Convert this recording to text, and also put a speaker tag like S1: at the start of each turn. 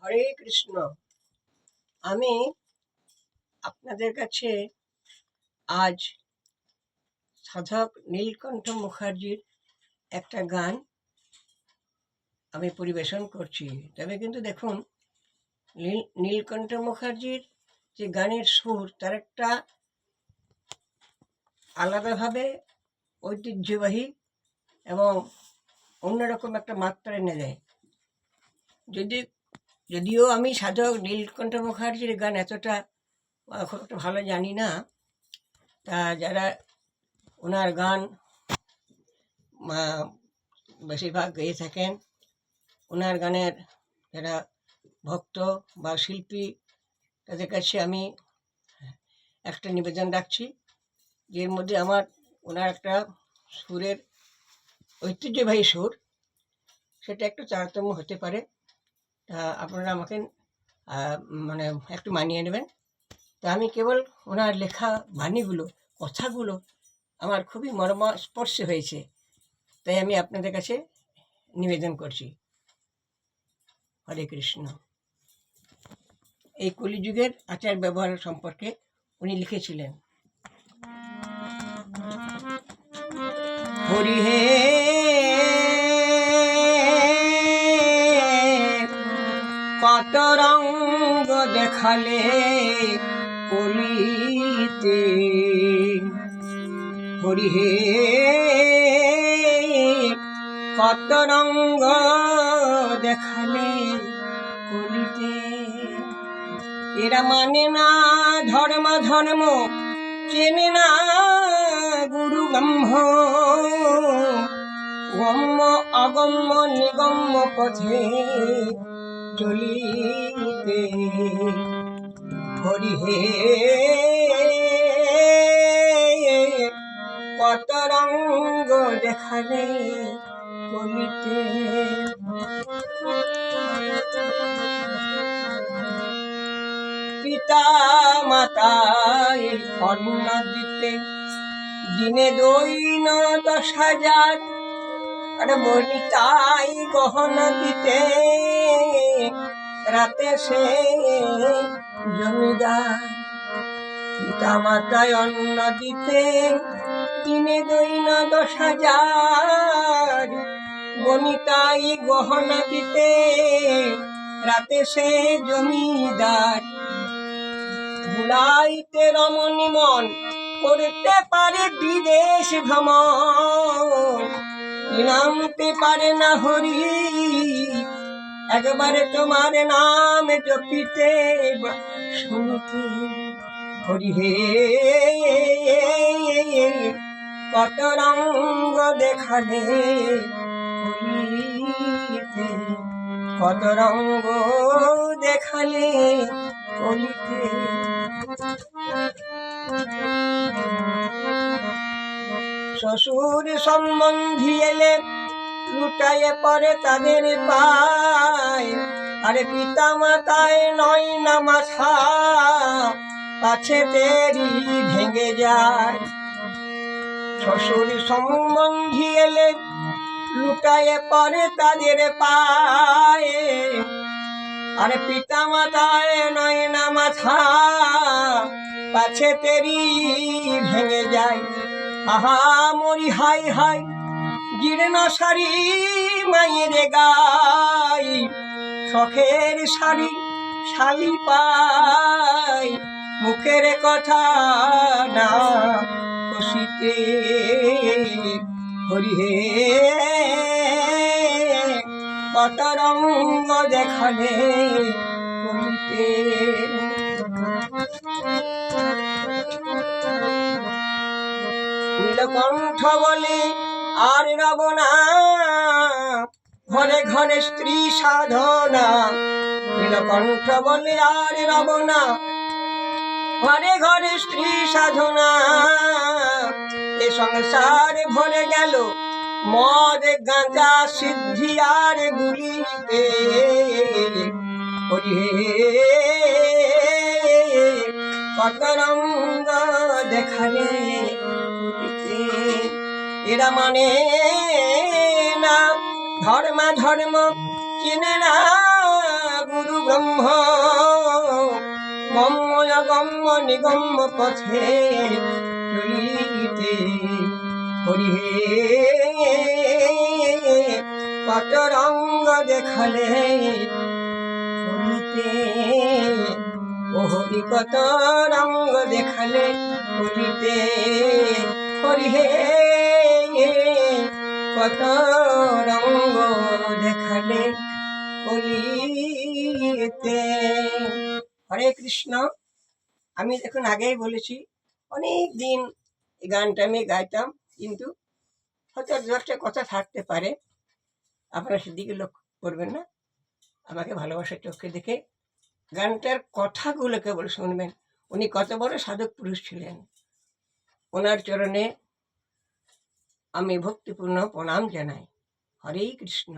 S1: হরে কৃষ্ণ। আমি আপনাদের কাছে আজ সাধক নীলকণ্ঠ মুখার্জির একটা গান আমি পরিবেশন করছি। তবে কিন্তু দেখুন, নীলকণ্ঠ মুখার্জির যে গানের সুর, তার একটা আলাদাভাবে ঐতিহ্যবাহী এবং অন্যরকম একটা মাত্রা এনে দেয়। যদিও আমি সাধক নীলকণ্ঠ মুখার্জির গান এতটা খুব একটা ভালো জানি না, তা যারা ওনার গান বেশিরভাগ গেয়ে থাকেন, ওনার গানের যারা ভক্ত বা শিল্পী, তাদের কাছে আমি একটা নিবেদন রাখছি, এর মধ্যে আমার ওনার একটা সুরের ঐতিহ্যবাহী সুর, সেটা একটু তারতম্য হতে পারে। তা আপনারা আমাকে মানে একটু মানিয়ে নেবেন। তা আমি কেবল ওনার লেখা বাণীগুলো, কথাগুলো আমার খুবই মর্মস্পর্শী হয়েছে, তাই আমি আপনাদের কাছে নিবেদন করছি। হরে কৃষ্ণ। এই কলিযুগের আচার ব্যবহার সম্পর্কে উনি লিখেছিলেন। হরি হে কত রঙ্গ দেখালে কলিতে, হরি হে কত রঙ্গ দেখালে কলিতে। এরা মানে না ধর্ম ধর্ম, চেনে না গুরু ব্রহ্ম, গম্য অগম্য নিগম্য পথে চলিতে। হরি হে কত রঙ্গ দেখালে কলিতে। পিতা মাতায় অন্ন দিতে দিনে দৈন 10,000, আর বনিতাই গহনা দিতে রাতে সে জমিদার। পিতা মাতায় অন্ন দিতে দিনে দৈন 10,000, বনিতাই গহনা দিতে রাতে সে জমিদার। ভুলাইতে রমণী মন করতে পারে বিদেশ ভ্রমণ, নামতে পারে না হরি একবারে তোমার নাম জপিতে শুনিতে। হরি হে কত রঙ্গ দেখালে কলিতে, কত রঙ্গ দেখালে কলিতে। শ্বশুর সম্বন্ধী এলে লুটাইয়ে পড়ে তাদের পায়, আরে পিতা মাতায় নয় না মাথা পাছে তেরি ভেঙে যায়। শ্বশুর সম্বন্ধী এলে লুটাইয়ে পড়ে তাদের পায়ে, আরে পিতা মাতায় নয় না মাথা পাছে তেরি ভেঙে যায়। আহা মরি হাই হাই জীর্ণ শাড়ি মায়ের গাই, শখের শাড়ি শালি পাই মুখের কথা না খুশিতে। হরি হে কত রঙ্গ দেখালে কলিতে। নীলকণ্ঠ বলে আর রব না ঘরে ঘরে স্ত্রী সাধনা। নীলকণ্ঠ বলে আর রব না ঘরে ঘরে স্ত্রী সাধনা। এ সংসার ভরে গেল মদ গাঁজা সিদ্ধি আর গুলিতে। হরি হে কত রঙ্গ দেখালে কলিতে। এরা মানে না ধর্ম ধর্ম, চেনে না গুরু ব্রহ্ম গম্য গম্য নিগম্য পথে চলিতে হরি হে কত রঙ্গ দেখালে হরিতে ও হরি কত রঙ্গ দেখালে হরিতে হরি হে কত রঙ্গ দেখালে হরিতে। হরে কৃষ্ণ। আমি দেখুন আগেই বলেছি অনেক দিন এই গানটা আমি গাইতাম, কিন্তু হয়তো দু একটা কথা থাকতে পারে, আপনারা সেদিকে লক্ষ্য করবেন না, আমাকে ভালোবাসার চোখে দেখে গানটার কথাগুলো কেবল শুনবেন। উনি কত বড় সাধক পুরুষ ছিলেন, ওনার চরণে আমি ভক্তিপূর্ণ প্রণাম জানাই। হরে কৃষ্ণ।